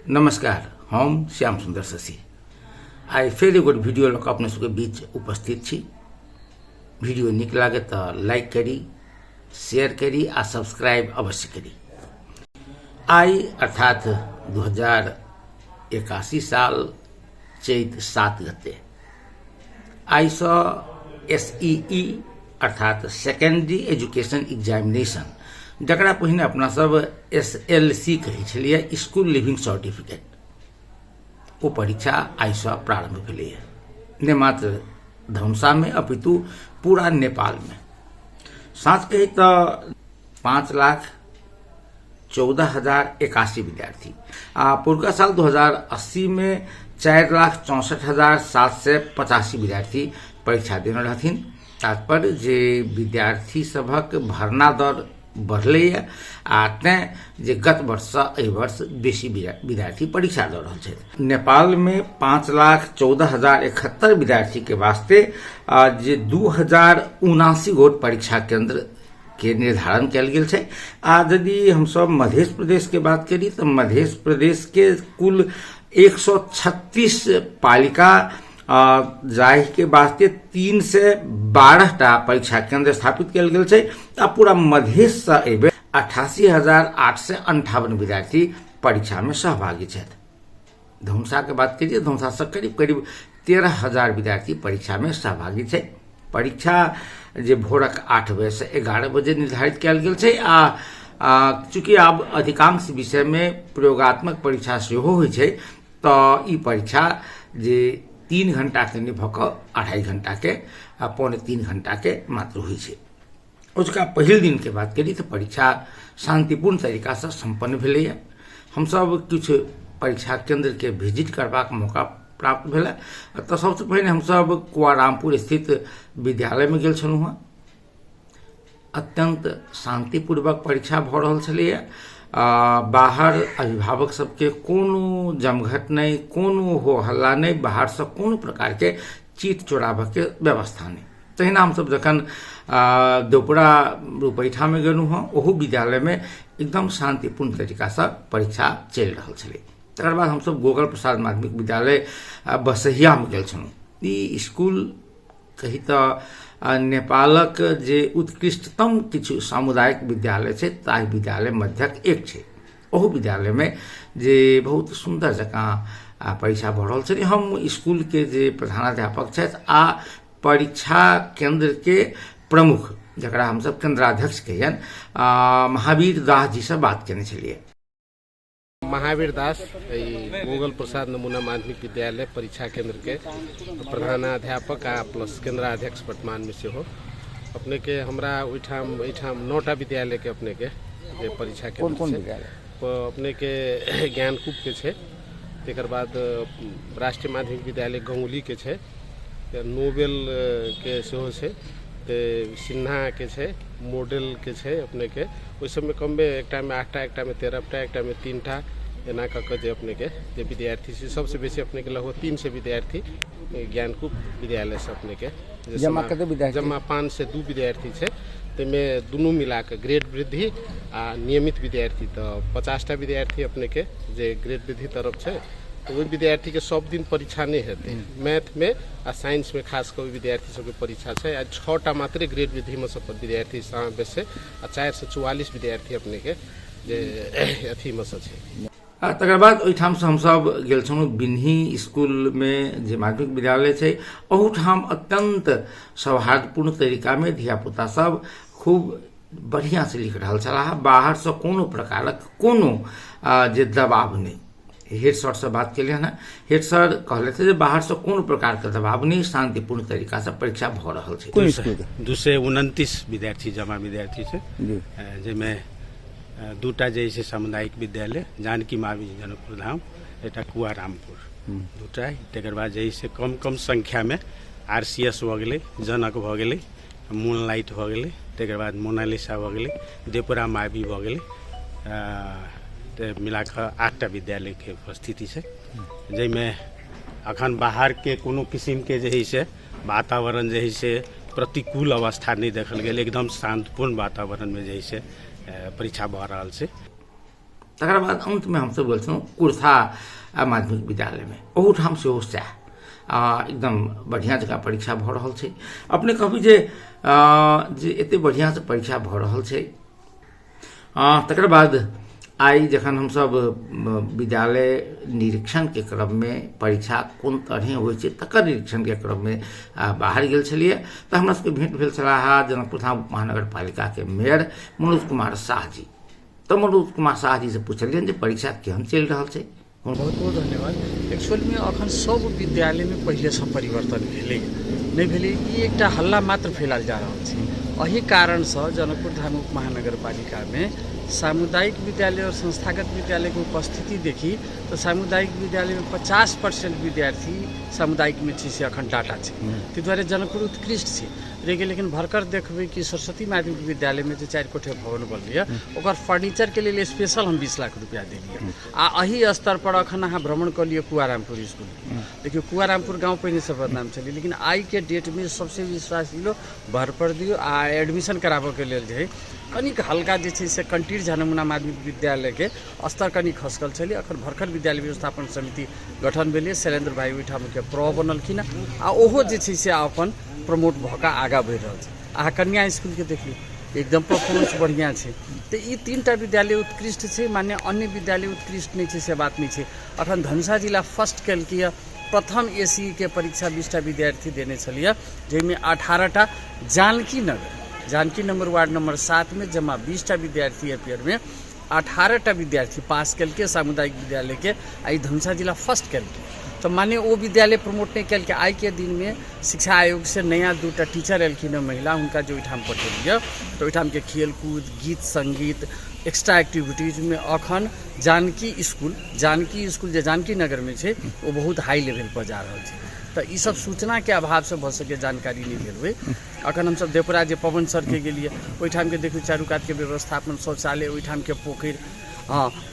नमस्कार, हम श्याम सुंदर शशि आई फिर एगो वीडियो लग अपने सबके बीच उपस्थित छी। वीडियो निक लगे तो लाइक करी, शेयर करी आ सब्सक्राइब अवश्य करी। आई अर्थात 2081 साल चैत 7 गते आई SEE अर्थात सेकेंडरी एजुकेशन एग्जामिनेशन, जकरा पहिने अपना सब SLC कहै छलियै, स्कूल लिविंग सर्टिफिकेट, वो परीक्षा आई प्रारंभ भेलै है। ने मात्र धनुषा में अपितु पूरा नेपाल में। साथ कही तो 5,14,081 विद्यार्थी पूर्व साल 2080 में 4,64,785 विद्यार्थी परीक्षा देने रहथिन। तात्पर्य जे विद्यार्थी सभक भरना दर बढ़ले जे गत वर्ष एहि वर्ष बेसी विद्यार्थी परीक्षा दे रहल छै। नेपाल में 5,14,071 विद्यार्थी के वास्ते जे 2,079 गोट परीक्षा केंद्र के निर्धारण कल गेल छै। यदि हम सब मध्य प्रदेश के बात करी तो मध्य प्रदेश के कुल 136 पालिका जाहि के वास्ते 3 से 12 परीक्षा केंद्र स्थापित कल गेल छै। पूरा मध्य से 88,858 विद्यार्थी परीक्षा में सहभागी छथि। धनुषा के बात करिए, धनुषा से करीब 13,000 विद्यार्थी परीक्षा में सहभागी छै। परीक्षा जे भोरक 8 बजे से 11 बजे निर्धारित कल गेल छै। चूंकि अब अधिकांश विषय में प्रयोगात्मक परीक्षा सेहो होइ छै, तो ई परीक्षा जे 3 घंटा के नहीं भऽ कऽ 2.5 घंटा के 2.5-3 घंटा के मात्र होइ छै। उसका पहिल दिन के बात करी तो परीक्षा शांतिपूर्ण तरीका से संपन्न भेलै। हम सब कुछ परीक्षा केंद्र के विजिट करबाक मौका प्राप्त भेल। तो सबसे पहले हम सब कुआरामपुर स्थित विद्यालय में गेल छलहुँ। अत्यंत शांतिपूर्वक परीक्षा भऽ रहल छलैया। बाहर अभिभावक सबके कोनो जमघट नहीं, कोनो हो हल्ला नहीं, बाहर से कोनो प्रकार के चीट चोराबऽ के व्यवस्था नहीं। तहिना हम सब जखन दोपहरा रूपैठा में गेलहुँ हँ, ओहो विद्यालय में एकदम शांतिपूर्ण तरीका से परीक्षा चलि रहल छलै। तकर बाद हम सब गोगल प्रसाद माध्यमिक विद्यालय बसहिया में गेल छलहुँ। ई स्कूल कही तो नेपालक जे उत्कृष्टतम किछु सामुदायिक विद्यालय छै, ताहि विद्यालय मध्यक एक छै। ओहो विद्यालय में जे बहुत सुंदर जकाँ परीक्षा भऽ रहल छै। हम स्कूल के जे प्रधानाध्यापक छथि आ परीक्षा केंद्र के प्रमुख, जकरा हम सब केंद्राध्यक्ष कहियन, महावीर दास जी से बात केने छलियै। महावीर दास गोगल प्रसाद नमूना माध्यमिक विद्यालय परीक्षा केंद्र के प्रधानाध्यापक आ प्लस केंद्राध्यक्ष वर्तमान में से हो। अपने के हमरा ओइठाम 9टा विद्यालय के अपने के जे परीक्षा केंद्र कौन विद्यालय अपने के ज्ञानकूप के छै, तेकर बाद राष्ट्रीय माध्यमिक विद्यालय गंगुली के छै, नोबेल के सेहो छै, सिन्हा के छै, मॉडल के छै। अपने के ओहि सब में कमबे एकटा में 8टा, एकटा में 13टा, एकटा में 3टा एना कऽ जे अपने के जे विद्यार्थी छै, सबसे बेसी अपने के लगभग 300 विद्यार्थी ज्ञानकूप विद्यालय से अपने के जमा 5 से 2 विद्यार्थी छै। ताहिमें दुनू मिला के ग्रेड वृद्धि आ नियमित विद्यार्थी तो 50टा विद्यार्थी अपने के जे ग्रेड वृद्धि तरफ छै। तो ओहि विद्यार्थी के सब दिन परीक्षा नहीं हेतै। मैथ में आ साइंस में खास कर विद्यार्थी सबके परीक्षा छै। 6टा मात्र ग्रेड वृद्धि में सब विद्यार्थी समावेश छै आ 4 से 44 विद्यार्थी अपने के जे अथी में से छै। तकर बाद ओहिठाम से हम सब गेल छलहुँ बिन्ही स्कूल में जे माध्यमिक विद्यालय छै। ओहूठाम अत्यंत सौहार्दपूर्ण तरीका में धियापुता सब खूब बढ़िया से लिख रहल छलाह। बाहर से कोनो प्रकारक कोनो जे दबाव नहीं। हेड सर से बात केलिए ना, हेड सर कहले थे बाहर से कोनो प्रकार के दबाव नहीं, शांतिपूर्ण तरीका से परीक्षा भ रहल छै। 229 विद्यार्थी जमा विद्यार्थी छै, जेमे 2टा जे छै सामुदायिक विद्यालय जानकी मावी जनकपुर धाम, एटा कुआरामपुर 2टा। तकर बाद जे छै कम संख्या में RCS भऽ गेलै, जनक भऽ गेलै, मूनलाइट भऽ गेलै, तकर बाद मोनालिसा भऽ गेलै, देपुरा मावी भऽ गेलै। मिला कऽ 8टा विद्यालय के उपस्थिति है, जैमें अखन बाहर के कोनो किस्म के जे है से वातावरण जे है से प्रतिकूल अवस्था नहीं देखल गेल। एकदम शांतिपूर्ण वातावरण में जे है से परीक्षा भऽ रहल छै। तकर बाद अंत में हमसब गेल छलहुँ कुर्था माध्यमिक विद्यालय में, ओहूठाम सेहो सएह एकदम बढ़िया जगह परीक्षा भऽ रहल छै। अपने कहबी जे एते बढ़िया से परीक्षा भऽ रहल छै, तकर बाद आई जखन हमसब विद्यालय निरीक्षण के क्रम में परीक्षा कोन तरह होइ छै तकर निरीक्षण के क्रम में बाहर गेल छलियै तऽ हमरा सबके भेंट भेल छलाह जनकपुर धाम महानगर पालिका के मेयर मनोज कुमार शाह जी। तऽ मनोज कुमार शाह जी से पूछलियनि जे परीक्षा केहन चलि रहल छै। बहुत बहुत धन्यवाद। एक्चुअली में अखन सब विद्यालय में पहले से परिवर्तन भेलै नहीं भेलै, ई एकटा हल्ला मात्र फैलाल जा रहल छै। एही कारण से जनकपुर धाम उप महानगर पालिका में सामुदायिक विद्यालय और संस्थागत विद्यालय की उपस्थिति देखी तो सामुदायिक विद्यालय में 50% विद्यार्थी सामुदायिक में से अखन डाटा है, ताहि दुआरे जनकपुर उत्कृष्ट है। लेकिन भरकर देखबे कि सरस्वती माध्यमिक विद्यालय में जो 4 कोठे भवन बनलै ओकर फर्नीचर के लिए स्पेशल हम 20 लाख रुपया दिलिए। आ अही स्तर पर अखन अहाँ भ्रमण कर लिए कुआरामपुर स्कूल। देखिए कुआरामपुर गाँव पहिने से बदनाम चली, लेकिन आई के डेट में सबसे विश्वास दिलो भर पर दियो आ एडमिशन कराबे के लेल जे कनिक हल्का जे छै से कंटीर झानमुना माध्यमिक विद्यालय के स्तर कनि खसकल छलै। अखन भरखर विद्यालय व्यवस्थापन समिति गठन भेलै, शैलेंद्र भाई ओहिठाम के प्र बनलखिन आ ओहो जे छै से अपन प्रमोट भऽ कऽ आगाँ बढ़ि रहल छै। अहाँ कन्या स्कूल के देख लियौ एकदम परफॉर्मेंस बढ़िया छै। तो ई 3टा विद्यालय उत्कृष्ट छै, माने अन्य विद्यालय उत्कृष्ट नहीं छै से बात नहीं छै। अखन धनुषा जिला फर्स्ट केलकै, प्रथम एसी के परीक्षा 20टा विद्यार्थी देने छलिए, जाहिमे 18टा जानकी नगर वार्ड नंबर 7 में जमा 20टा विद्यार्थी अपेयर में 18टा विद्यार्थी पास केलकै सामुदायिक विद्यालय के। आई धनुषा जिला फर्स्ट केलकै, तो माने वो विद्यालय प्रमोट नहीं केलकै। आई के दिन में शिक्षा आयोग से नया 2टा टीचर एलखिन महिला, हुनका जो ओहिठाम पठेलिए तो ओहिठाम के खेल कूद गीत संगीत एक्स्ट्रा एक्टिविटीज में अखन जानकी स्कूल जे जानकी नगर में है वो बहुत हाई लेवल पर जा रहा है। तो ये सब सूचना के अभाव से भ सके जानकारी नहीं भेल हुए। अखन हम सब देवपुरा जे पवन सर के गेलिए ओहिठाम के देखियो चारू कात के व्यवस्थापन शौचालय ओहिठाम के पोखर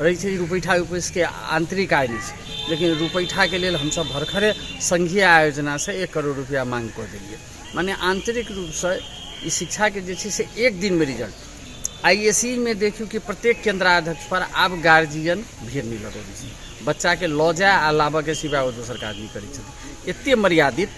रही है। रुपैठा उपैस के आंतरिक आय नहीं है, लेकिन रुपैठा के लिए हम सब भरखरे संघीय आयोजना से 1 करोड़ रुपया मांग कर दिलिए। माने आंतरिक रूप से इस शिक्षा के जे से एक दिन में रिजल्ट आईएससी में देखियो कि प्रत्येक केंद्राध्यक्ष पर आब गार्जियन भीड़ नहीं लगो बच्चा के लऽ जाए आ लाबऽ के सिवा ओ दोसर काज नहीं करै। एते मर्यादित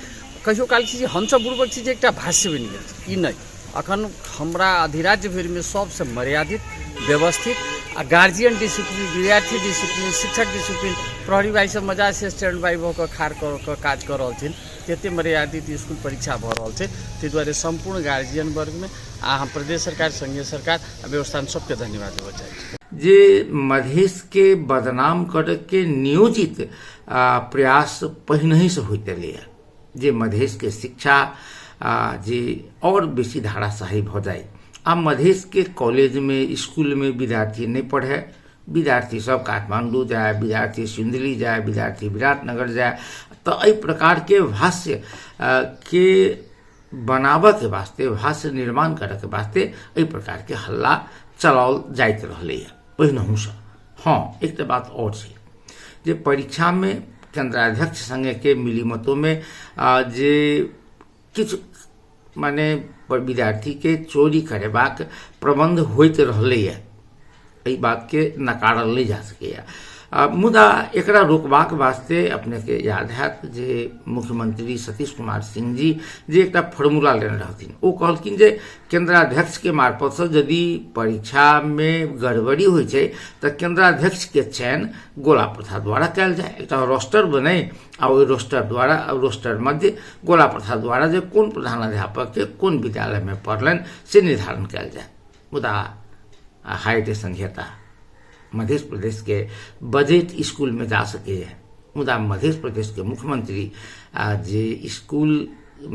कहियो काल छी हम सब बुर्बक छी जे एकटा भाष्य बनि गेल छै। ई नहीं, अखन हमरा अधिराज्य भरि में सबसे मर्यादित व्यवस्थित आ गार्जियन डिसिप्लिन, विद्यार्थी डिसिप्लिन, शिक्षक डिसिप्लिन, प्रहरी भाई सब मजा से स्टैंड बाई भऽ कऽ खाड़ कऽ काज कऽ रहल छथिन। एते मर्यादित स्कूल परीक्षा भऽ रहल छै, ताहि दुआरे संपूर्ण गार्जियन वर्ग में आ हम प्रदेश सरकार संघीय सरकार व्यवस्था सबके धन्यवाद देबऽ चाहै छी। जे मधेश के बदनाम करे के नियोजित प्रयास पहिने से होते रहे, जे मधेश के शिक्षा जे और बेसी धाराशाही भ जाए। आ मधेश के कॉलेज में स्कूल में विद्यार्थी नहीं पढ़े, विद्यार्थी सब काठमांडू जाए, विद्यार्थी सिंदली जाए, विद्यार्थी विराटनगर जाए, तो एहि प्रकार के भाष्य के बनाबे के वास्ते, भाष्य निर्माण करे के वास्ते एहि प्रकार के हल्ला चलाओल जाइत रहले पहिनहु से। हाँ, एक तो बात और छै जे परीक्षा में केंद्राध्यक्ष संगे के मिलीमतों में जे किछु माने विद्यार्थी के चोरी करेबाक प्रबंध होइत रहले एहि बात के नकारल नहीं जा सकैया। मुदा एकरा रोकबाक वास्ते अपने के याद हैत जे मुख्यमंत्री सतीश कुमार सिंह जी जे एकटा फॉर्मूला लेने रहथिन। ओ कहलखिन जे केंद्राध्यक्ष के मार्फत से यदि परीक्षा में गड़बड़ी होइ छै तऽ केंद्राध्यक्ष के चयन गोला प्रथा द्वारा कयल जाय। एकटा रोस्टर बने आ ओहि रोस्टर मध्य गोला प्रथा द्वारा जे कोन प्रधानाध्यापक के कोन विद्यालय में पढ़लनि से निर्धारण कयल जाय। मुदा हाईटे संहिता मध्य प्रदेश के बजट स्कूल में जा सके है। मुदा मध्य प्रदेश के मुख्यमंत्री जे स्कूल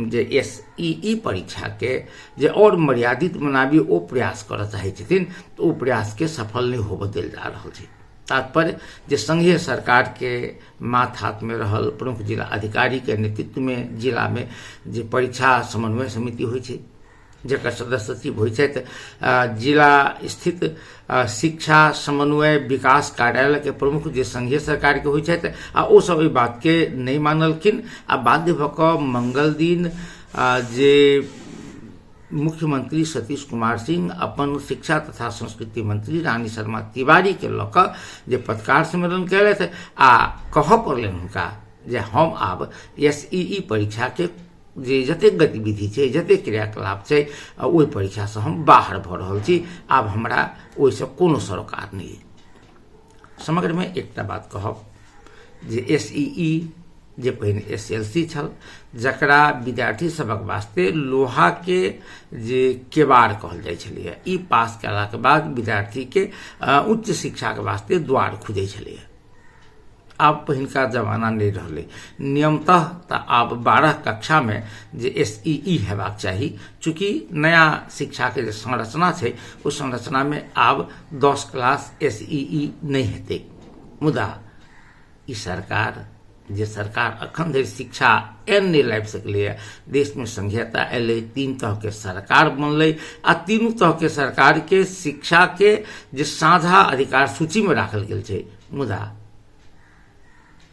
जे SEE परीक्षा के जे और मर्यादित बनाबी ओ प्रयास कर चाहे छथिन, तो ओ प्रयास के सफल नहीं होबऽ देल जा रहल छै। तात्पर्य जे संघीय सरकार के माथ हाथ में रहल प्रमुख जिला अधिकारी के नेतृत्व में जिला में जे परीक्षा समन्वय समिति होइ छै, जकर सदस्य सचिव होइ छथि जिला स्थित शिक्षा समन्वय विकास कार्यालय के प्रमुख जे संघीय सरकार के होइ छथि, आ ओ सब एहि बात के नहीं मानलखिन। आ बाध्य भऽ कऽ मंगल दिन जे मुख्यमंत्री सतीश कुमार सिंह अपन शिक्षा तथा संस्कृति मंत्री रानी शर्मा तिवारी के लऽ कऽ जे पत्रकार सम्मेलन कैले थे आ कह पड़लनि हुनका जे हम आब SEE परीक्षा के जे जतेक गतिविधि छै जतेक क्रियाकलाप छै ओहि परीक्षा से हम बाहर भऽ रहल छी, आब हमरा ओहिसँ कोनो सरोकार नहि। समग्र में एकटा बात कहब जे SEE जे पहिने SLC छल, जकरा विद्यार्थी सबक वास्ते लोहा के जे केवाड़ कहल जाइ छलैया, ई पास कयला के बाद विद्यार्थी के उच्च शिक्षा के वास्ते द्वार खुजै छलैया। आब पहिनका जमाना नहीं रहले, नियमतः तऽ आब 12 कक्षा में जे SEE हेबाक चाही, चूँकि नया शिक्षा के जे संरचना छै ओ संरचना में आब 10 क्लास SEE नहीं हेतै। मुदा ई सरकार अखन धरि शिक्षा एन नहीं लाबि सकलै। देश में संघीयता एलै, 3 तरह के सरकार बनलै आ तीनों तरह के सरकार के शिक्षा के जे साझा अधिकार सूची में राखल गेल छै, मुदा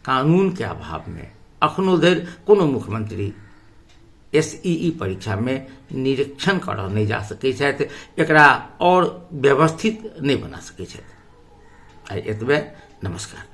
कानून के अभाव में अखनो धरि कोनो मुख्यमंत्री SEE परीक्षा में निरीक्षण करऽ नहीं जा सकै छथि, एकरा और व्यवस्थित नहीं बना सकै छथि। आइ एतबे, नमस्कार।